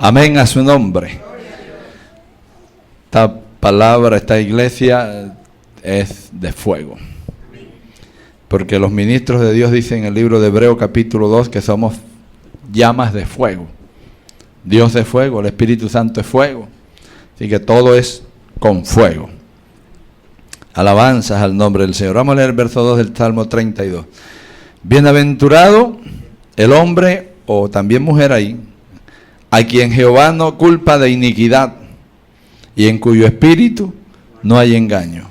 Amén a su nombre. Esta palabra, esta iglesia es de fuego. Porque los ministros de Dios dicen en el libro de Hebreos capítulo 2 que somos llamas de fuego. Dios es fuego, el Espíritu Santo es fuego. Así que todo es con fuego. Alabanzas al nombre del Señor. Vamos a leer el verso 2 del Salmo 32. Bienaventurado el hombre, o también mujer ahí, a quien Jehová no culpa de iniquidad y en cuyo espíritu no hay engaño.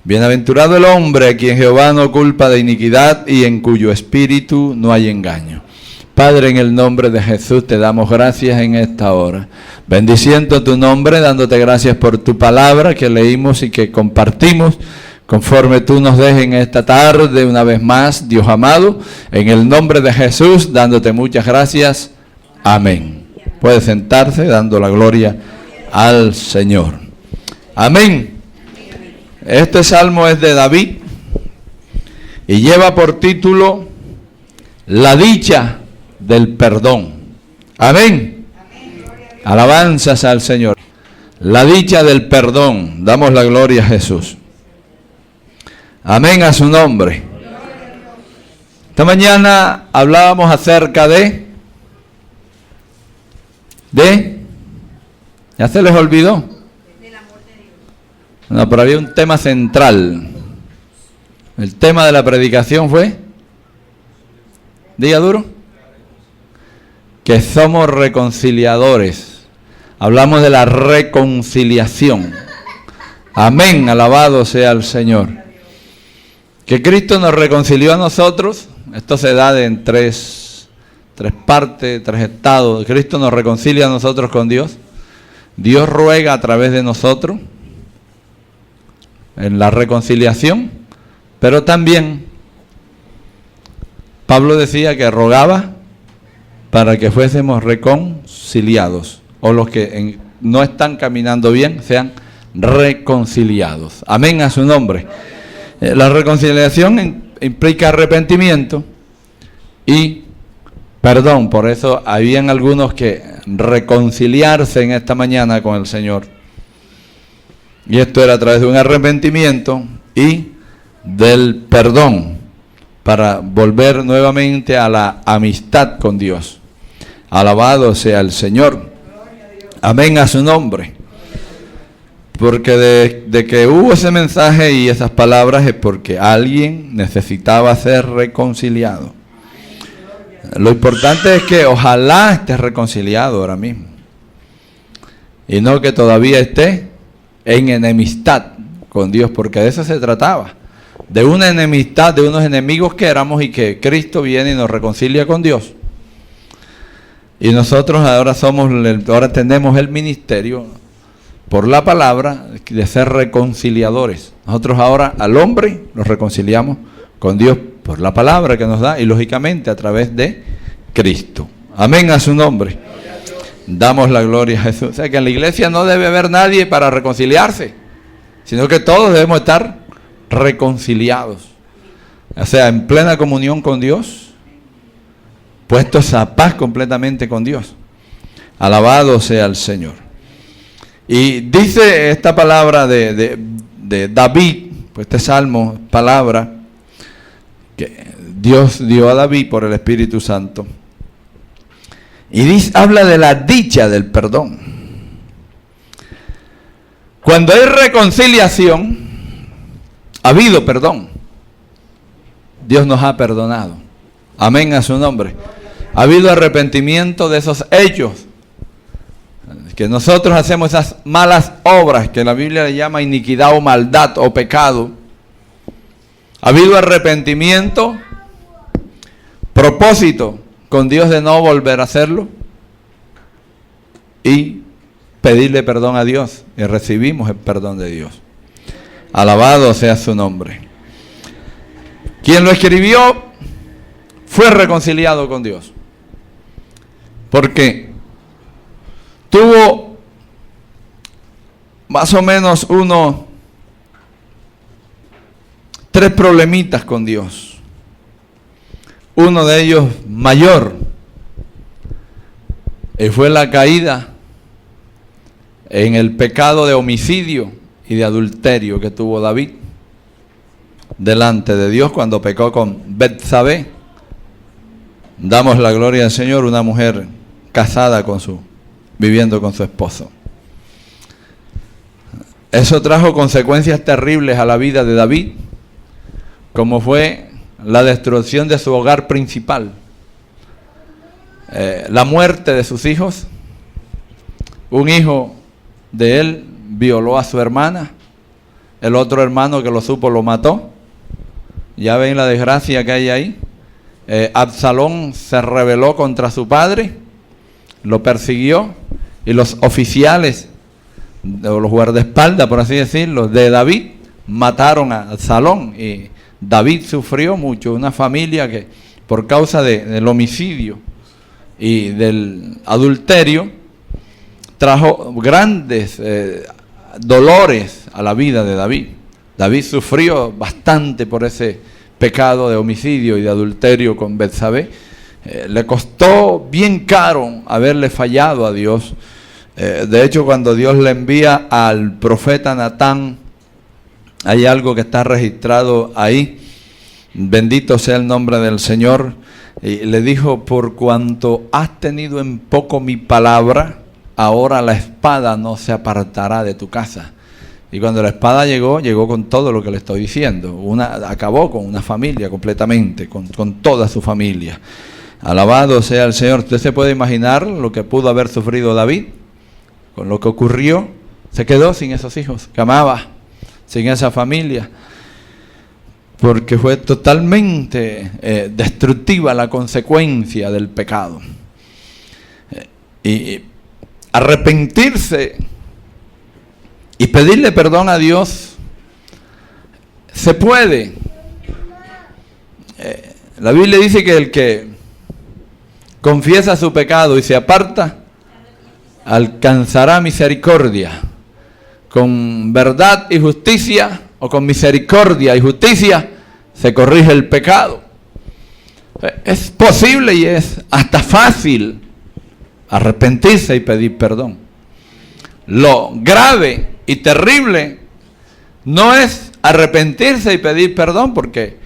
Bienaventurado el hombre a quien Jehová no culpa de iniquidad y en cuyo espíritu no hay engaño. Padre, en el nombre de Jesús te damos gracias en esta hora. Bendiciendo tu nombre, dándote gracias por tu palabra que leímos y que compartimos, conforme tú nos dejes en esta tarde una vez más, Dios amado, en el nombre de Jesús, dándote muchas gracias. Amén. Puede sentarse dando la gloria al Señor. Amén. Este salmo es de David y lleva por título La dicha del perdón. Amén. Alabanzas al Señor. La dicha del perdón. Damos la gloria a Jesús. Amén a su nombre. Esta mañana hablábamos acerca de ¿ya se les olvidó? No, pero había un tema central. El tema de la predicación fue, diga duro, que somos reconciliadores. Hablamos de la reconciliación. Amén, alabado sea el Señor. Que Cristo nos reconcilió a nosotros. Esto se da en tres partes, tres estados. Cristo nos reconcilia a nosotros con Dios. Dios ruega a través de nosotros en la reconciliación, pero también Pablo decía que rogaba para que fuésemos reconciliados, o los que no están caminando bien sean reconciliados. Amén a su nombre. La reconciliación implica arrepentimiento y perdón. Por eso habían algunos que reconciliarse en esta mañana con el Señor. Y esto era a través de un arrepentimiento y del perdón, para volver nuevamente a la amistad con Dios. Alabado sea el Señor. Amén a su nombre. Porque de que hubo ese mensaje y esas palabras es porque alguien necesitaba ser reconciliado. Lo importante es que ojalá estés reconciliado ahora mismo. Y no que todavía esté en enemistad con Dios, porque de eso se trataba. De una enemistad, de unos enemigos que éramos y que Cristo viene y nos reconcilia con Dios. Y nosotros ahora tenemos el ministerio por la palabra de ser reconciliadores. Nosotros ahora al hombre nos reconciliamos con Dios por la palabra que nos da y lógicamente a través de Cristo. Amén a su nombre. Damos la gloria a Jesús. O sea que en la iglesia no debe haber nadie para reconciliarse, sino que todos debemos estar reconciliados. O sea, en plena comunión con Dios, puestos a paz completamente con Dios. Alabado sea el Señor. Y dice esta palabra de David, pues este salmo, palabra que Dios dio a David por el Espíritu Santo. Y habla de la dicha del perdón. Cuando hay reconciliación, ha habido perdón. Dios nos ha perdonado. Amén a su nombre. Ha habido arrepentimiento de esos hechos. Que nosotros hacemos esas malas obras que la Biblia le llama iniquidad o maldad o pecado. Ha habido arrepentimiento, propósito con Dios de no volver a hacerlo y pedirle perdón a Dios, y recibimos el perdón de Dios. Alabado sea su nombre. Quien lo escribió fue reconciliado con Dios, porque tuvo más o menos tres problemitas con Dios. Uno de ellos mayor, Y fue la caída en el pecado de homicidio y de adulterio que tuvo David delante de Dios cuando pecó con Betsabé. Damos la gloria al Señor, una mujer casada viviendo con su esposo. Eso trajo consecuencias terribles a la vida de David, como fue la destrucción de su hogar principal, la muerte de sus hijos. Un hijo de él violó a su hermana, el otro hermano que lo supo lo mató. Ya ven la desgracia que hay ahí. Absalón se rebeló contra su padre, lo persiguió, y los oficiales, o los guardaespaldas, por así decirlo, de David, mataron a Absalón, y David sufrió mucho. Una familia que por causa del homicidio y del adulterio trajo grandes dolores a la vida de David. David sufrió bastante por ese pecado de homicidio y de adulterio con Betsabé. Le costó bien caro haberle fallado a Dios. De hecho, cuando Dios le envía al profeta Natán, hay algo que está registrado ahí. Bendito sea el nombre del Señor. Y le dijo: por cuanto has tenido en poco mi palabra, ahora la espada no se apartará de tu casa. Y cuando la espada llegó con todo lo que le estoy diciendo. Acabó con una familia completamente, con toda su familia. Alabado sea el Señor. Usted se puede imaginar lo que pudo haber sufrido David con lo que ocurrió. Se quedó sin esos hijos que amaba, sin esa familia, porque fue totalmente destructiva la consecuencia del pecado. Y arrepentirse y pedirle perdón a Dios se puede. La Biblia dice que el que confiesa su pecado y se aparta alcanzará misericordia. Con verdad y justicia, o con misericordia y justicia, se corrige el pecado. Es posible y es hasta fácil arrepentirse y pedir perdón. Lo grave y terrible no es arrepentirse y pedir perdón, porque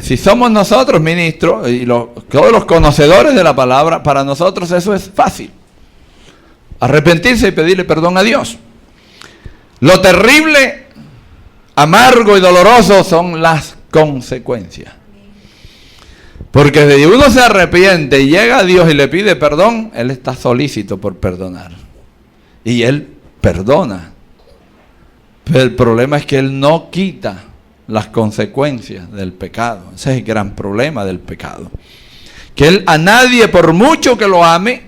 si somos nosotros ministros y todos los conocedores de la palabra, para nosotros eso es fácil. Arrepentirse y pedirle perdón a Dios. Lo terrible, amargo y doloroso son las consecuencias. Porque si uno se arrepiente y llega a Dios y le pide perdón, Él está solícito por perdonar. Y Él perdona. Pero el problema es que Él no quita las consecuencias del pecado. Ese es el gran problema del pecado. Que Él a nadie, por mucho que lo ame,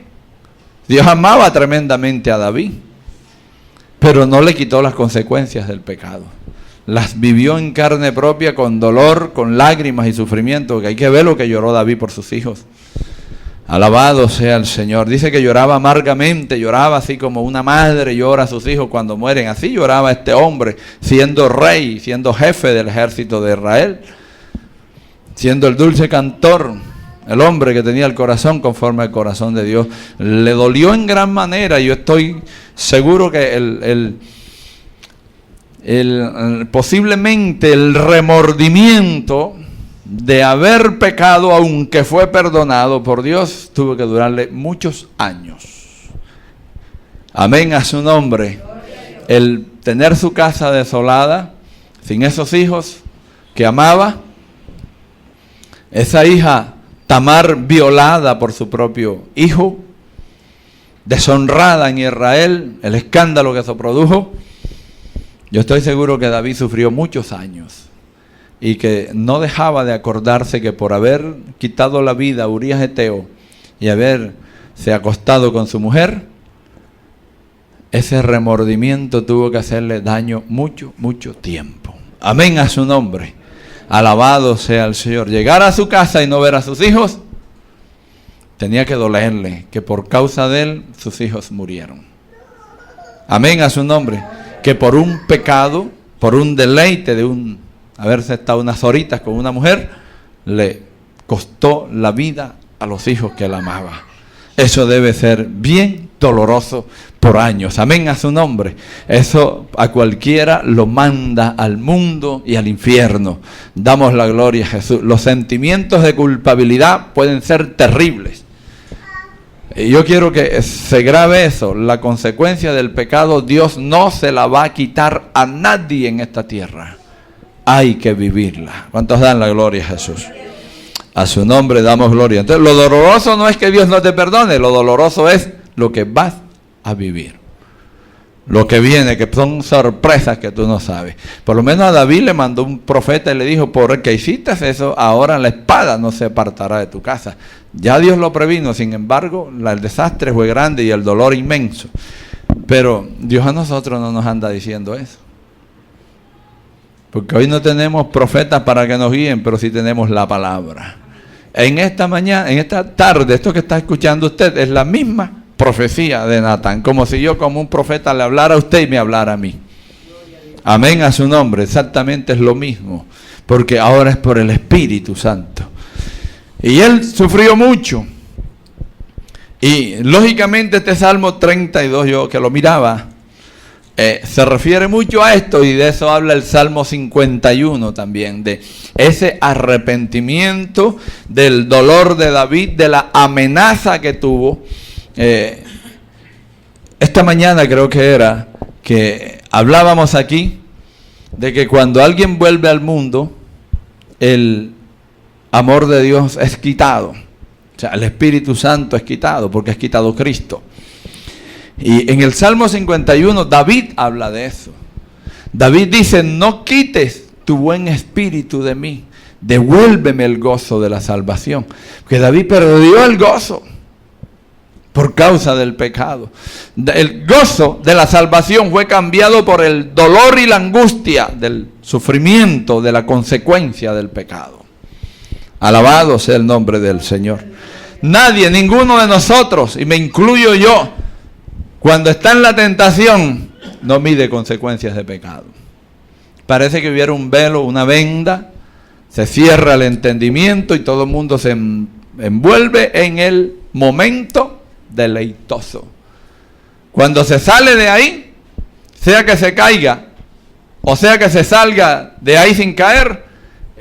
Dios amaba tremendamente a David, pero no le quitó las consecuencias del pecado. Las vivió en carne propia, con dolor, con lágrimas y sufrimiento, que hay que ver lo que lloró David por sus hijos. Alabado sea el Señor. Dice que lloraba amargamente, lloraba así como una madre llora a sus hijos cuando mueren. Así lloraba este hombre, siendo rey, siendo jefe del ejército de Israel, siendo el dulce cantor, el hombre que tenía el corazón conforme al corazón de Dios. Le dolió en gran manera. Yo estoy seguro que posiblemente el remordimiento de haber pecado, aunque fue perdonado por Dios, tuvo que durarle muchos años. Amén a su nombre. El tener su casa desolada, sin esos hijos que amaba, esa hija Tamar violada por su propio hijo, deshonrada en Israel, el escándalo que eso produjo. Yo estoy seguro que David sufrió muchos años y que no dejaba de acordarse que por haber quitado la vida a Urías Eteo y haberse acostado con su mujer, ese remordimiento tuvo que hacerle daño mucho tiempo. Amén a su nombre. Alabado sea el Señor. Llegar a su casa y no ver a sus hijos, tenía que dolerle que por causa de él sus hijos murieron. Amén a su nombre. Que por un pecado, por un deleite de haberse estado unas horitas con una mujer, le costó la vida a los hijos que él amaba. Eso debe ser bien doloroso por años. Amén a su nombre. Eso a cualquiera lo manda al mundo y al infierno. Damos la gloria a Jesús. Los sentimientos de culpabilidad pueden ser terribles. Y yo quiero que se grabe eso. La consecuencia del pecado, Dios no se la va a quitar a nadie en esta tierra. Hay que vivirla. ¿Cuántos dan la gloria a Jesús? A su nombre damos gloria. Entonces, lo doloroso no es que Dios no te perdone, lo doloroso es lo que vas a vivir. Lo que viene, que son sorpresas que tú no sabes. Por lo menos a David le mandó un profeta y le dijo, por el que hiciste eso, ahora la espada no se apartará de tu casa. Ya Dios lo previno, sin embargo, el desastre fue grande y el dolor inmenso. Pero Dios a nosotros no nos anda diciendo eso. Porque hoy no tenemos profetas para que nos guíen, pero sí tenemos la palabra. En esta mañana, en esta tarde, esto que está escuchando usted es la misma profecía de Natán, como si yo como un profeta le hablara a usted y me hablara a mí. Amén a su nombre, exactamente es lo mismo, porque ahora es por el Espíritu Santo. Y él sufrió mucho. Y lógicamente este Salmo 32, yo que lo miraba, se refiere mucho a esto, y de eso habla el Salmo 51 también, de ese arrepentimiento, del dolor de David, de la amenaza que tuvo. Esta mañana creo que era, que hablábamos aquí, de que cuando alguien vuelve al mundo, el amor de Dios es quitado. O sea, el Espíritu Santo es quitado, porque es quitado Cristo. Y en el Salmo 51, David habla de eso. David dice, no quites tu buen espíritu de mí, devuélveme el gozo de la salvación. Porque David perdió el gozo por causa del pecado. El gozo de la salvación fue cambiado por el dolor y la angustia del sufrimiento, de la consecuencia del pecado. Alabado sea el nombre del Señor. Nadie, ninguno de nosotros, y me incluyo yo, cuando está en la tentación, no mide consecuencias de pecado. Parece que hubiera un velo, una venda, se cierra el entendimiento y todo el mundo se envuelve en el momento deleitoso. Cuando se sale de ahí, sea que se caiga, o sea que se salga de ahí sin caer,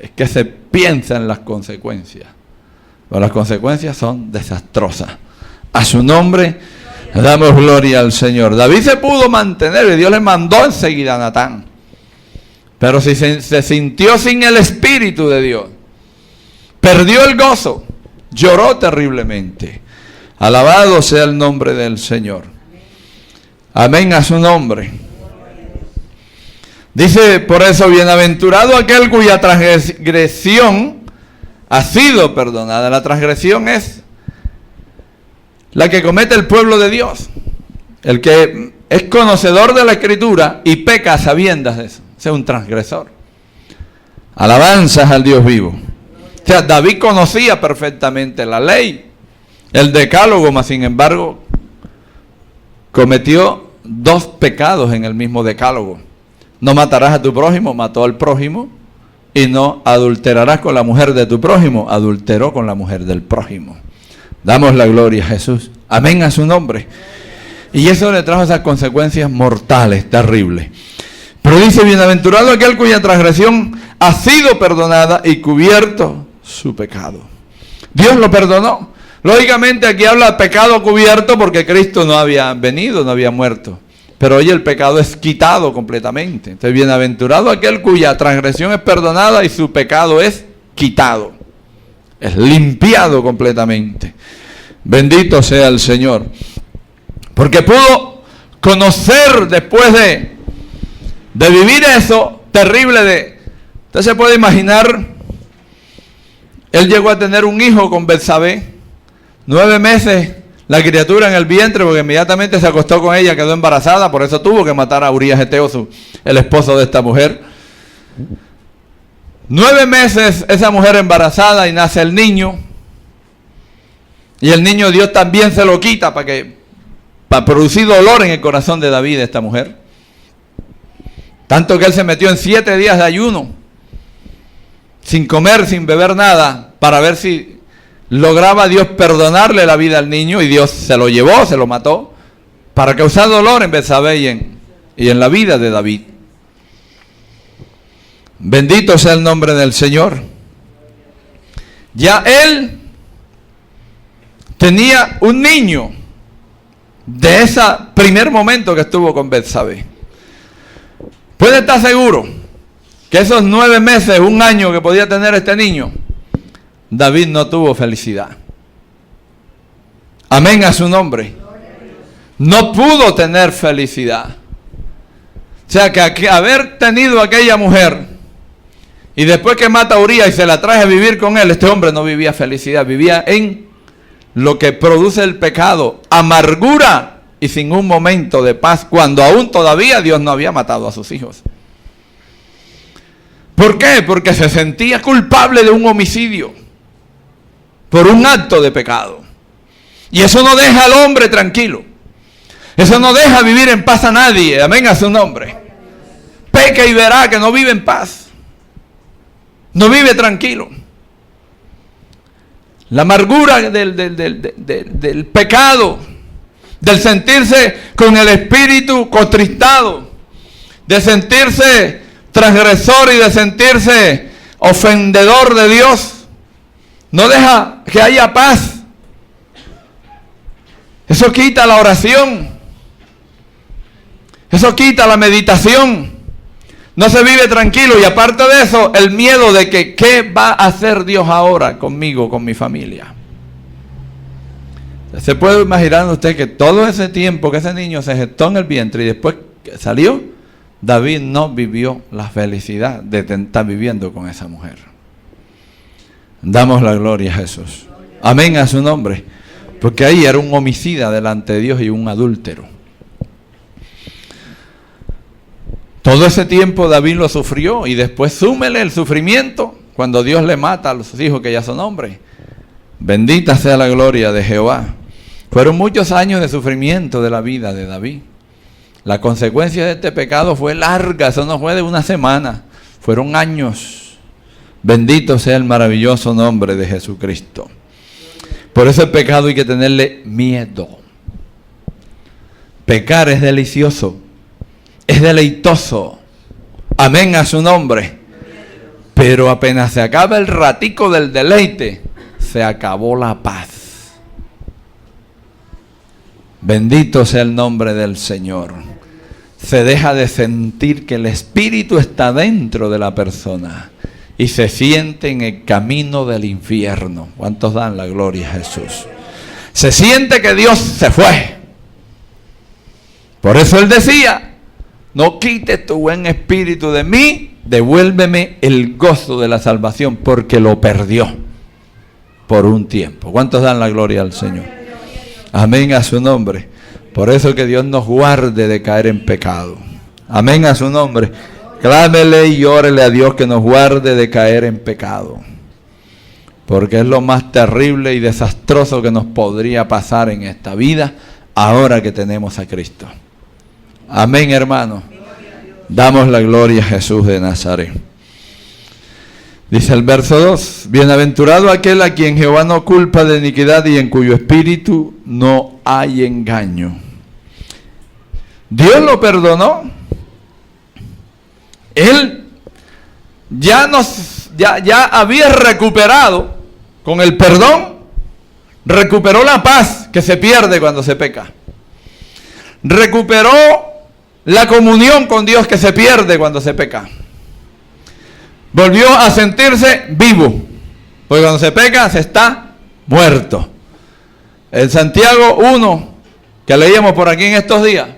es que se piensa en las consecuencias. Pero las consecuencias son desastrosas. A su nombre damos gloria al Señor. David se pudo mantener y Dios le mandó enseguida a Natán. Pero si se sintió sin el Espíritu de Dios, perdió el gozo, lloró terriblemente. Alabado sea el nombre del Señor. Amén a su nombre. Dice por eso, bienaventurado aquel cuya transgresión ha sido perdonada. La transgresión es la que comete el pueblo de Dios. El que es conocedor de la Escritura y peca a sabiendas de eso. Ese es un transgresor. Alabanzas al Dios vivo. O sea, David conocía perfectamente la ley, el decálogo, mas sin embargo cometió dos pecados en el mismo decálogo. No matarás a tu prójimo, mató al prójimo. Y no adulterarás con la mujer de tu prójimo, adulteró con la mujer del prójimo. Damos la gloria a Jesús. Amén a su nombre. Y eso le trajo esas consecuencias mortales, terribles. Pero dice, bienaventurado aquel cuya transgresión ha sido perdonada y cubierto su pecado. Dios lo perdonó. Lógicamente aquí habla de pecado cubierto porque Cristo no había venido, no había muerto. Pero hoy el pecado es quitado completamente. Entonces, bienaventurado aquel cuya transgresión es perdonada y su pecado es quitado. Es limpiado completamente. Bendito sea el Señor. Porque pudo conocer después de vivir eso terrible de... Usted se puede imaginar, él llegó a tener un hijo con Betsabé, 9 meses la criatura en el vientre, porque inmediatamente se acostó con ella, quedó embarazada, por eso tuvo que matar a Urías Eteo, el esposo de esta mujer. 9 meses esa mujer embarazada y nace el niño. Y el niño Dios también se lo quita para producir dolor en el corazón de David, esta mujer. Tanto que él se metió en 7 días de ayuno, sin comer, sin beber nada, para ver si lograba Dios perdonarle la vida al niño y Dios se lo llevó, se lo mató, para causar dolor en Betsabé y en la vida de David. Bendito sea el nombre del Señor. Ya él tenía un niño de ese primer momento que estuvo con Betsabé. Puede estar seguro que esos 9 meses, 1 año que podía tener este niño, David no tuvo felicidad. Amén a su nombre. No pudo tener felicidad. O sea que haber tenido aquella mujer y después que mata a Urías y se la trae a vivir con él, este hombre no vivía felicidad, vivía en lo que produce el pecado, amargura y sin un momento de paz, cuando aún todavía Dios no había matado a sus hijos. ¿Por qué? Porque se sentía culpable de un homicidio por un acto de pecado. Y eso no deja al hombre tranquilo. Eso no deja vivir en paz a nadie. Amén a su nombre. Peca y verá que no vive en paz. No vive tranquilo. La amargura del pecado, del sentirse con el espíritu contristado, de sentirse transgresor y de sentirse ofendedor de Dios, no deja que haya paz. Eso quita la oración. Eso quita la meditación. No se vive tranquilo. Y aparte de eso, el miedo de que ¿qué va a hacer Dios ahora conmigo, con mi familia? ¿Se puede imaginar usted que todo ese tiempo que ese niño se gestó en el vientre y después que salió, David no vivió la felicidad de estar viviendo con esa mujer? Damos la gloria a Jesús. Amén a su nombre. Porque ahí era un homicida delante de Dios y un adúltero. Todo ese tiempo David lo sufrió y después súmele el sufrimiento cuando Dios le mata a los hijos que ya son hombres. Bendita sea la gloria de Jehová. Fueron muchos años de sufrimiento de la vida de David. La consecuencia de este pecado fue larga, eso no fue de una semana, fueron años. Bendito sea el maravilloso nombre de Jesucristo. Por eso el pecado hay que tenerle miedo. Pecar es delicioso, es deleitoso. Amén a su nombre. Pero apenas se acaba el ratico del deleite, se acabó la paz. Bendito sea el nombre del Señor. Se deja de sentir que el Espíritu está dentro de la persona y se siente en el camino del infierno. ¿Cuántos dan la gloria a Jesús? Se siente que Dios se fue. Por eso Él decía: no quites tu buen espíritu de mí, devuélveme el gozo de la salvación, porque lo perdió por un tiempo. ¿Cuántos dan la gloria al Señor? Amén a su nombre. Por eso que Dios nos guarde de caer en pecado. Amén a su nombre. Clámele y órele a Dios que nos guarde de caer en pecado. Porque es lo más terrible y desastroso que nos podría pasar en esta vida ahora que tenemos a Cristo. Amén, hermano. Damos la gloria a Jesús de Nazaret. Dice el verso 2: bienaventurado aquel a quien Jehová no culpa de iniquidad y en cuyo espíritu no hay engaño. Dios lo perdonó. Él ya había recuperado con el perdón, recuperó la paz que se pierde cuando se peca. Recuperó la comunión con Dios que se pierde cuando se peca. Volvió a sentirse vivo, porque cuando se peca se está muerto. En Santiago 1, que leíamos por aquí en estos días,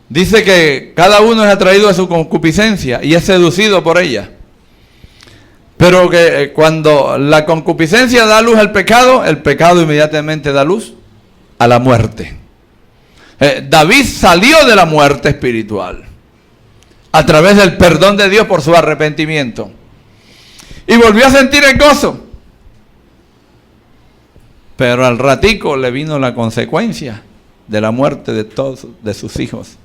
dice que cada uno es atraído a su concupiscencia y es seducido por ella. Pero que cuando la concupiscencia da luz al pecado, el pecado inmediatamente da luz a la muerte. David salió de la muerte espiritual a través del perdón de Dios por su arrepentimiento. Y volvió a sentir el gozo. Pero al ratico le vino la consecuencia de la muerte de todos de sus hijos.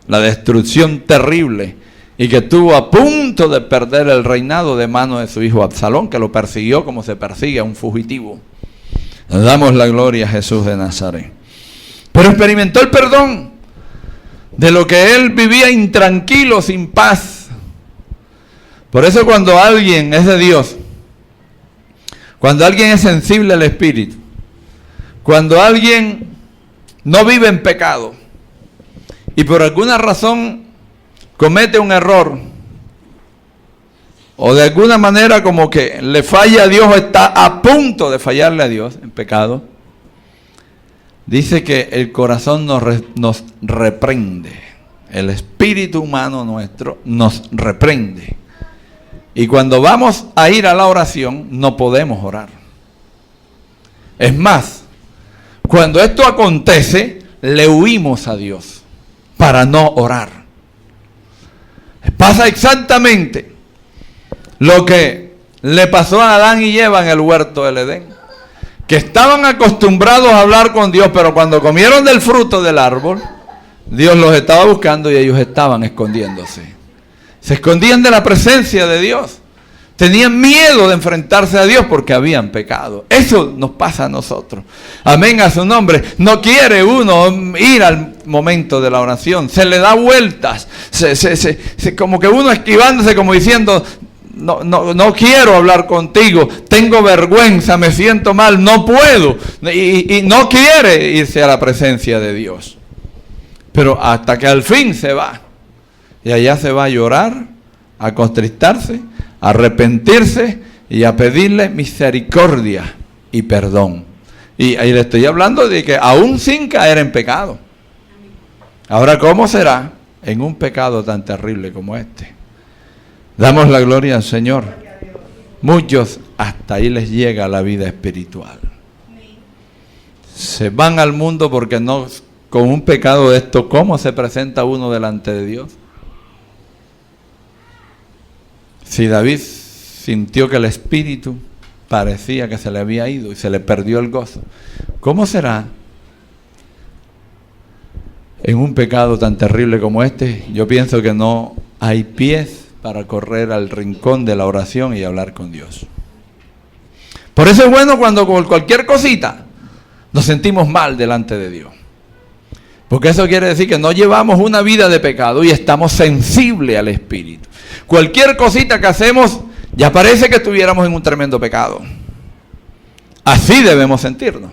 La destrucción terrible y que estuvo a punto de perder el reinado de mano de su hijo Absalón, que lo persiguió como se persigue a un fugitivo. Le damos la gloria a Jesús de Nazaret. Pero experimentó el perdón de lo que él vivía intranquilo, sin paz. Por eso cuando alguien es de Dios, cuando alguien es sensible al Espíritu, cuando alguien no vive en pecado y por alguna razón comete un error o de alguna manera como que le falla a Dios o está a punto de fallarle a Dios en pecado, dice que el corazón nos reprende, el espíritu humano nuestro nos reprende. Y cuando vamos a ir a la oración, no podemos orar. Es más, cuando esto acontece, le huimos a Dios para no orar. Pasa exactamente lo que le pasó a Adán y Eva en el huerto del Edén, que estaban acostumbrados a hablar con Dios, pero cuando comieron del fruto del árbol, Dios los estaba buscando y ellos estaban escondiéndose. Se escondían de la presencia de Dios. Tenían miedo de enfrentarse a Dios porque habían pecado. Eso nos pasa a nosotros. Amén a su nombre. No quiere uno ir al momento de la oración. Se le da vueltas. Como que uno esquivándose, como diciendo, no quiero hablar contigo. Tengo vergüenza, me siento mal, no puedo. Y no quiere irse a la presencia de Dios. Pero hasta que al fin se va. Y allá se va a llorar, a contristarse, a arrepentirse y a pedirle misericordia y perdón. Y ahí le estoy hablando de que aún sin caer en pecado. Ahora, ¿cómo será en un pecado tan terrible como este? Damos la gloria al Señor. Muchos hasta ahí les llega la vida espiritual. Se van al mundo porque no, con un pecado de esto, ¿cómo se presenta uno delante de Dios? Si David sintió que el espíritu parecía que se le había ido y se le perdió el gozo, ¿cómo será en un pecado tan terrible como este? Yo pienso que no hay pies para correr al rincón de la oración y hablar con Dios. Por eso es bueno cuando con cualquier cosita nos sentimos mal delante de Dios. Porque eso quiere decir que no llevamos una vida de pecado y estamos sensibles al Espíritu. Cualquier cosita que hacemos, ya parece que estuviéramos en un tremendo pecado. Así debemos sentirnos.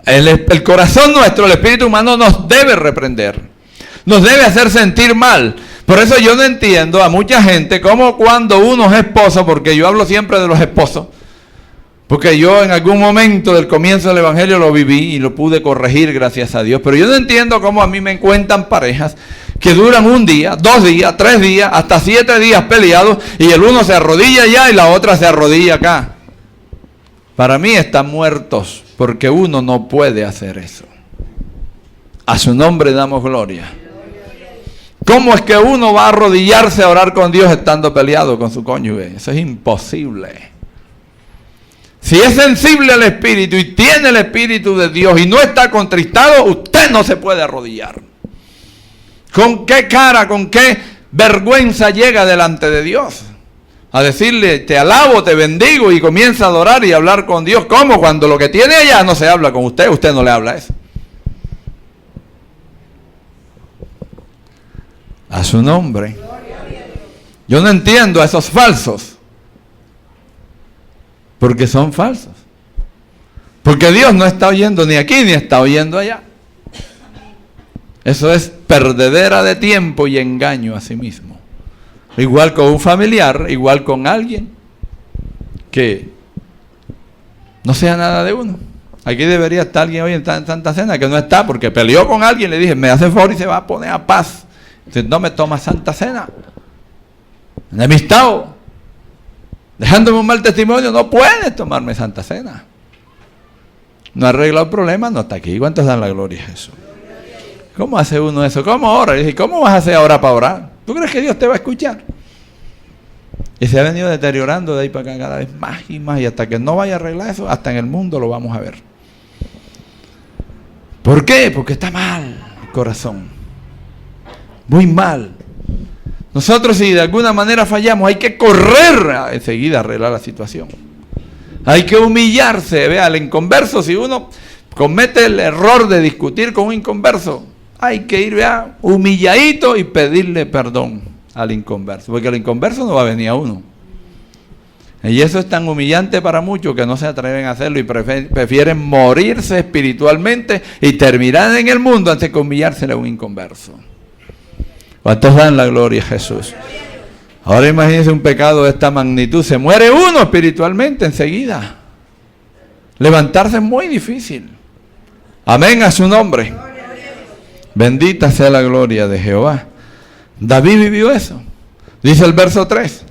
El corazón nuestro, el espíritu humano, nos debe reprender. Nos debe hacer sentir mal. Por eso yo no entiendo a mucha gente como cuando uno es esposo, porque yo hablo siempre de los esposos, porque yo en algún momento del comienzo del Evangelio lo viví y lo pude corregir, gracias a Dios. Pero yo no entiendo cómo a mí me cuentan parejas que duran un día, 2 días, 3 días, hasta 7 días peleados y el uno se arrodilla allá y la otra se arrodilla acá. Para mí están muertos porque uno no puede hacer eso. A su nombre damos gloria. ¿Cómo es que uno va a arrodillarse a orar con Dios estando peleado con su cónyuge? Eso es imposible. Si es sensible al Espíritu y tiene el Espíritu de Dios y no está contristado, usted no se puede arrodillar. ¿Con qué cara, con qué vergüenza llega delante de Dios? A decirle, te alabo, te bendigo, y comienza a adorar y a hablar con Dios. ¿Cómo? Cuando lo que tiene allá no se habla con usted, usted no le habla a eso. A su nombre. Yo no entiendo a esos falsos. Porque son falsos. Porque Dios no está oyendo ni aquí ni está oyendo allá. Eso es perdedera de tiempo y engaño a sí mismo. Igual con un familiar, igual con alguien que no sea nada de uno. Aquí debería estar alguien hoy en Santa Cena que no está porque peleó con alguien. Le dije, me hace favor y se va a poner a paz. Entonces, no me toma Santa Cena. Enemistado. Dejándome un mal testimonio, no puedes tomarme Santa Cena. No arregla el problema, no está aquí. ¿Cuántos dan la gloria a Jesús? ¿Cómo hace uno eso? ¿Cómo ora? Y dice, ¿cómo vas a hacer ahora para orar? ¿Tú crees que Dios te va a escuchar? Y se ha venido deteriorando de ahí para acá cada vez más y más. Y hasta que no vaya a arreglar eso, hasta en el mundo lo vamos a ver. ¿Por qué? Porque está mal el corazón. Muy mal. Nosotros, si de alguna manera fallamos, hay que correr enseguida a arreglar la situación. Hay que humillarse. Vea, el inconverso, si uno comete el error de discutir con un inconverso, hay que ir, vea, humilladito y pedirle perdón al inconverso, porque el inconverso no va a venir a uno. Y eso es tan humillante para muchos que no se atreven a hacerlo y prefieren morirse espiritualmente y terminar en el mundo antes que humillársele a un inconverso. ¿Cuántos dan la gloria a Jesús? Ahora imagínense un pecado de esta magnitud, se muere uno espiritualmente enseguida. Levantarse es muy difícil. Amén a su nombre. Bendita sea la gloria de Jehová. David vivió eso. Dice el verso 3.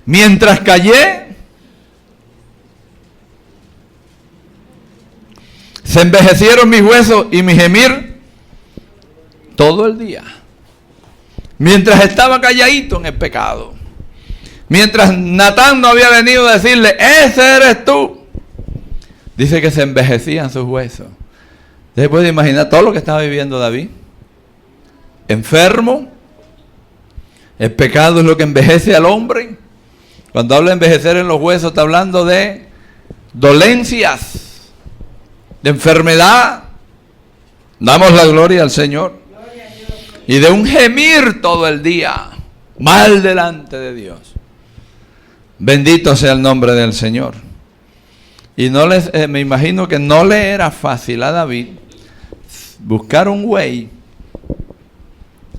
Mientras callé, se envejecieron mis huesos y mi gemir todo el día. Mientras estaba calladito en el pecado. Mientras Natán no había venido a decirle, ese eres tú. Dice que se envejecían sus huesos. ¿Se puede imaginar todo lo que estaba viviendo David? Enfermo. El pecado es lo que envejece al hombre. Cuando habla de envejecer en los huesos, está hablando de dolencias, de enfermedad. Damos la gloria al Señor. Y de un gemir todo el día, mal delante de Dios. Bendito sea el nombre del Señor. Y no me imagino que no le era fácil a David buscar un güey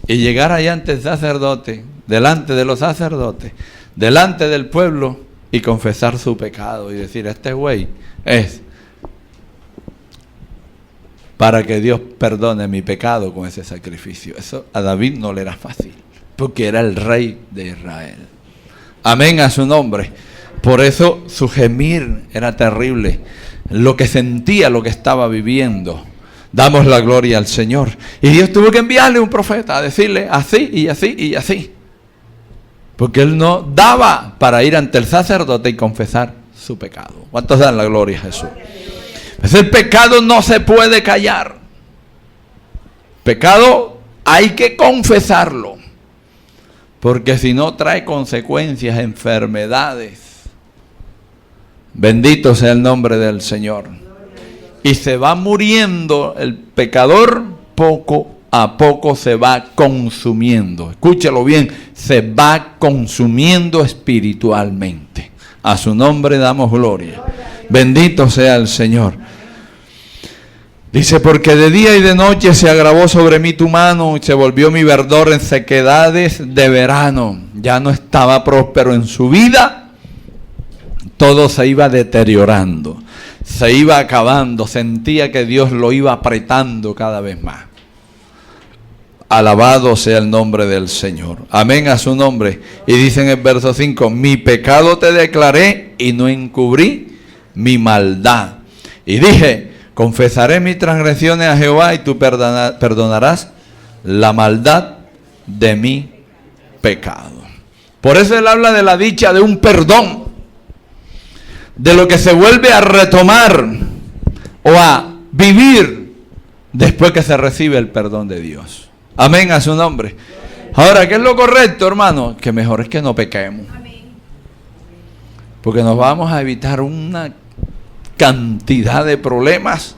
y llegar allá ante el sacerdote, delante de los sacerdotes, delante del pueblo, y confesar su pecado y decir, este güey es para que Dios perdone mi pecado con ese sacrificio. Eso a David no le era fácil, porque era el rey de Israel. Amén a su nombre. Por eso su gemir era terrible, lo que sentía, lo que estaba viviendo. Damos la gloria al Señor. Y Dios tuvo que enviarle un profeta a decirle así y así y así. Porque él no daba para ir ante el sacerdote y confesar su pecado. ¿Cuántos dan la gloria a Jesús? Pues el pecado no se puede callar. Pecado hay que confesarlo. Porque si no trae consecuencias, enfermedades. Bendito sea el nombre del Señor. Y se va muriendo el pecador, poco a poco se va consumiendo. Escúchalo bien, se va consumiendo espiritualmente. A su nombre damos gloria. Bendito sea el Señor. Dice, porque de día y de noche se agravó sobre mí tu mano y se volvió mi verdor en sequedades de verano. Ya no estaba próspero en su vida. Todo se iba deteriorando. Se iba acabando. Sentía que Dios lo iba apretando cada vez más. Alabado sea el nombre del Señor. Amén a su nombre. Y dice en el verso 5, mi pecado te declaré y no encubrí mi maldad. Y dije, confesaré mis transgresiones a Jehová y tú perdonarás la maldad de mi pecado. Por eso él habla de la dicha de un perdón, de lo que se vuelve a retomar o a vivir después que se recibe el perdón de Dios. Amén a su nombre. Ahora, ¿qué es lo correcto, hermano? Que mejor es que no pequemos. Porque nos vamos a evitar una cantidad de problemas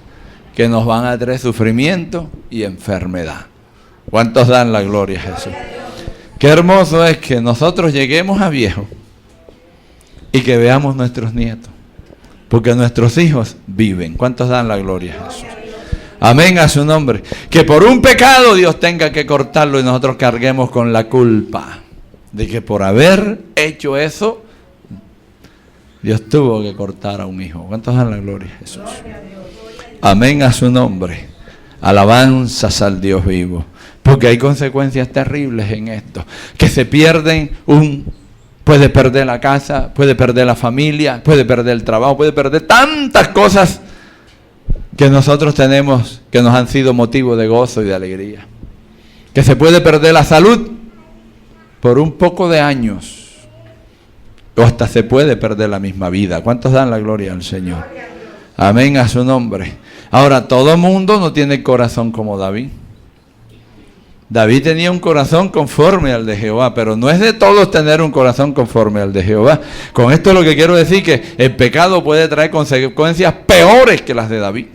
que nos van a traer sufrimiento y enfermedad. ¿Cuántos dan la gloria a Jesús? Qué hermoso es que nosotros lleguemos a viejos y que veamos nuestros nietos, porque nuestros hijos viven. ¿Cuántos dan la gloria a Jesús? Amén a su nombre. Que por un pecado Dios tenga que cortarlo y nosotros carguemos con la culpa de que por haber hecho eso Dios tuvo que cortar a un hijo. ¿Cuántos dan la gloria a Jesús? Amén a su nombre. Alabanzas al Dios vivo. Porque hay consecuencias terribles en esto. Que se pierden puede perder la casa, puede perder la familia, puede perder el trabajo, puede perder tantas cosas que nosotros tenemos, que nos han sido motivo de gozo y de alegría. Que se puede perder la salud por un poco de años. O hasta se puede perder la misma vida. ¿Cuántos dan la gloria al Señor? Amén a su nombre. Ahora, todo mundo no tiene el corazón como David. David tenía un corazón conforme al de Jehová, pero no es de todos tener un corazón conforme al de Jehová. Con esto lo que quiero decir que el pecado puede traer consecuencias peores que las de David.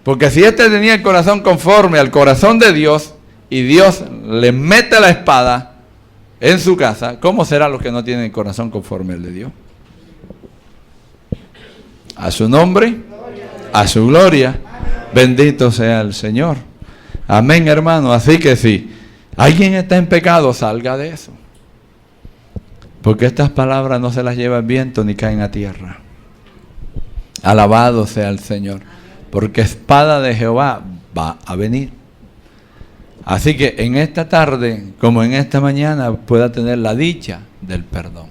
Porque si este tenía el corazón conforme al corazón de Dios y Dios le mete la espada en su casa, ¿cómo serán los que no tienen el corazón conforme al de Dios? A su nombre, a su gloria, bendito sea el Señor. Amén, hermano. Así que si alguien está en pecado, salga de eso. Porque estas palabras no se las lleva el viento ni caen a tierra. Alabado sea el Señor. Porque espada de Jehová va a venir. Así que en esta tarde, como en esta mañana, pueda tener la dicha del perdón.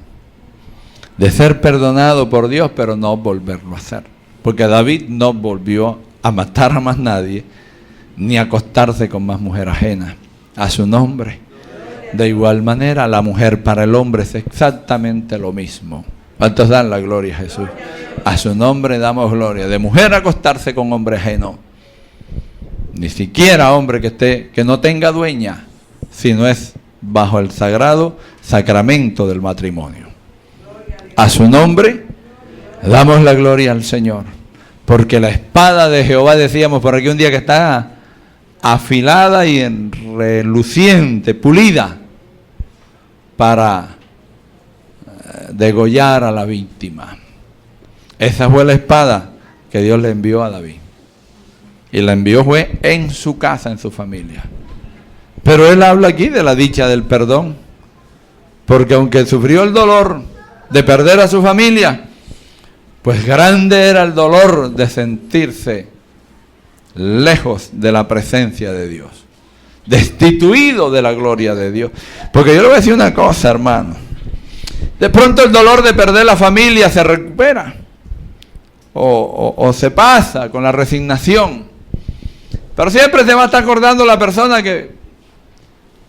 De ser perdonado por Dios, pero no volverlo a hacer. Porque David no volvió a matar a más nadie, ni acostarse con más mujer ajena. A su nombre. De igual manera, la mujer para el hombre es exactamente lo mismo. ¿Cuántos dan la gloria a Jesús? A su nombre damos gloria. De mujer acostarse con hombre ajeno. Ni siquiera hombre que no tenga dueña, sino es bajo el sagrado sacramento del matrimonio. A su nombre damos la gloria al Señor. Porque la espada de Jehová, decíamos por aquí un día, que está afilada y reluciente, pulida, para degollar a la víctima. Esa fue la espada que Dios le envió a David. Y la envió fue en su casa, en su familia. Pero él habla aquí de la dicha del perdón. Porque aunque sufrió el dolor de perder a su familia, pues grande era el dolor de sentirse lejos de la presencia de Dios, destituido de la gloria de Dios. Porque yo le voy a decir una cosa, hermano. De pronto el dolor de perder la familia se recupera o se pasa con la resignación, pero siempre se va a estar acordando la persona que,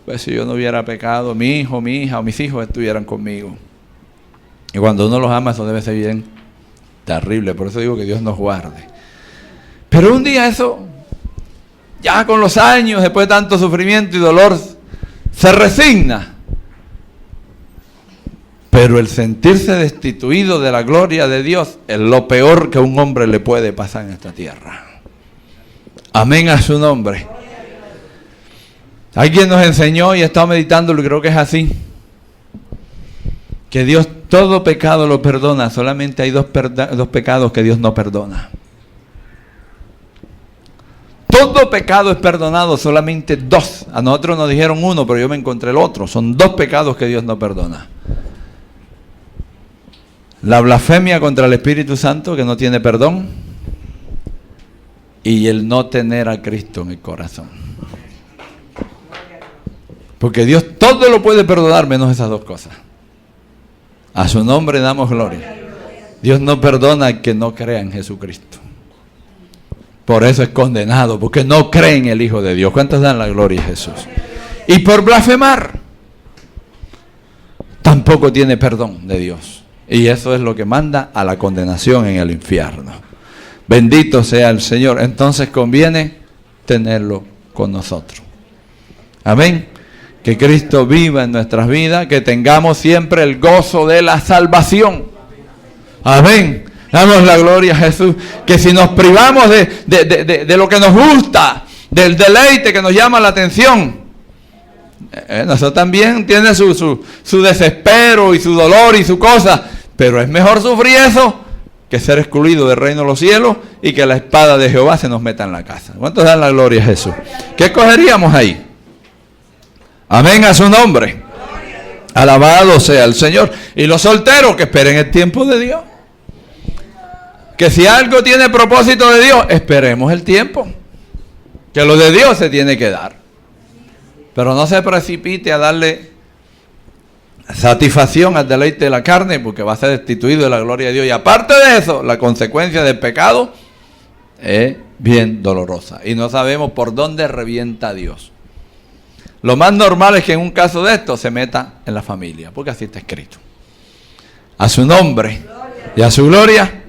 pues si yo no hubiera pecado, mi hijo, mi hija o mis hijos estuvieran conmigo. Y cuando uno los ama, eso debe ser bien terrible. Por eso digo que Dios nos guarde. Pero un día eso, ya con los años, después de tanto sufrimiento y dolor, se resigna. Pero el sentirse destituido de la gloria de Dios es lo peor que a un hombre le puede pasar en esta tierra. Amén a su nombre. Alguien nos enseñó y he estado meditándolo y creo que es así. Que Dios todo pecado lo perdona, solamente hay dos pecados que Dios no perdona. Todo pecado es perdonado, solamente dos. A nosotros nos dijeron uno, pero yo me encontré el otro. Son dos pecados que Dios no perdona. La blasfemia contra el Espíritu Santo, que no tiene perdón, y el no tener a Cristo en el corazón. Porque Dios todo lo puede perdonar menos esas dos cosas. A su nombre damos gloria. Dios no perdona al que no crea en Jesucristo. Por eso es condenado, porque no cree en el Hijo de Dios. ¿Cuántos dan la gloria a Jesús? Y por blasfemar, tampoco tiene perdón de Dios. Y eso es lo que manda a la condenación en el infierno. Bendito sea el Señor. Entonces conviene tenerlo con nosotros. Amén. Que Cristo viva en nuestras vidas, que tengamos siempre el gozo de la salvación. Amén. Damos la gloria a Jesús. Que si nos privamos de lo que nos gusta, del deleite que nos llama la atención, eso también tiene su desespero y su dolor y su cosa. Pero es mejor sufrir eso que ser excluido del reino de los cielos y que la espada de Jehová se nos meta en la casa. ¿Cuántos dan la gloria a Jesús? ¿Qué escogeríamos ahí? Amén a su nombre. Alabado sea el Señor. Y los solteros que esperen el tiempo de Dios. Que si algo tiene propósito de Dios, esperemos el tiempo. Que lo de Dios se tiene que dar. Pero no se precipite a darle satisfacción al deleite de la carne, porque va a ser destituido de la gloria de Dios. Y aparte de eso, la consecuencia del pecado es bien dolorosa. Y no sabemos por dónde revienta Dios. Lo más normal es que en un caso de esto se meta en la familia, porque así está escrito. A su nombre y a su gloria,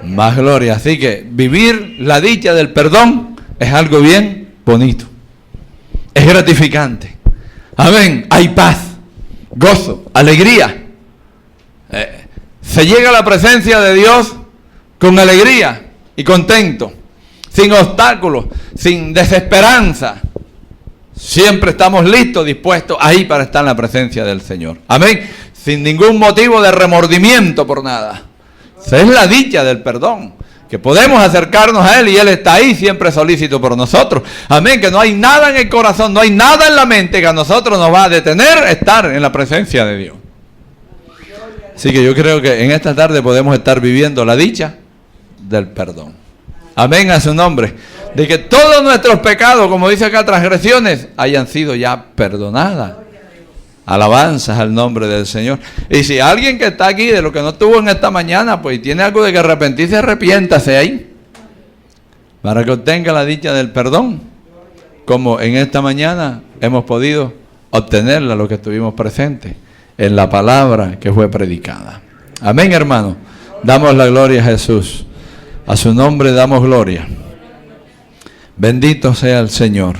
más gloria. Así que vivir la dicha del perdón es algo bien bonito. es gratificante. Amén. Hay paz, gozo, alegría. Se llega a la presencia de Dios con alegría y contento, sin obstáculos, sin desesperanza. Siempre estamos listos, dispuestos ahí para estar en la presencia del Señor. Amén. Sin ningún motivo de remordimiento por nada. Esa es la dicha del perdón, que podemos acercarnos a Él y Él está ahí siempre solícito por nosotros. Amén, que no hay nada en el corazón, no hay nada en la mente que a nosotros nos va a detener estar en la presencia de Dios. Así que yo creo que en esta tarde podemos estar viviendo la dicha del perdón. Amén a su nombre. De que todos nuestros pecados, como dice acá, transgresiones, hayan sido ya perdonadas. Alabanzas al nombre del Señor. Y si alguien que está aquí de lo que no estuvo en esta mañana, pues tiene algo de que arrepentirse, arrepiéntase ahí, para que obtenga la dicha del perdón, como en esta mañana hemos podido obtenerla los que estuvimos presentes en la palabra que fue predicada. Amén, hermano. Damos la gloria a Jesús. A su nombre damos gloria. Bendito sea el Señor.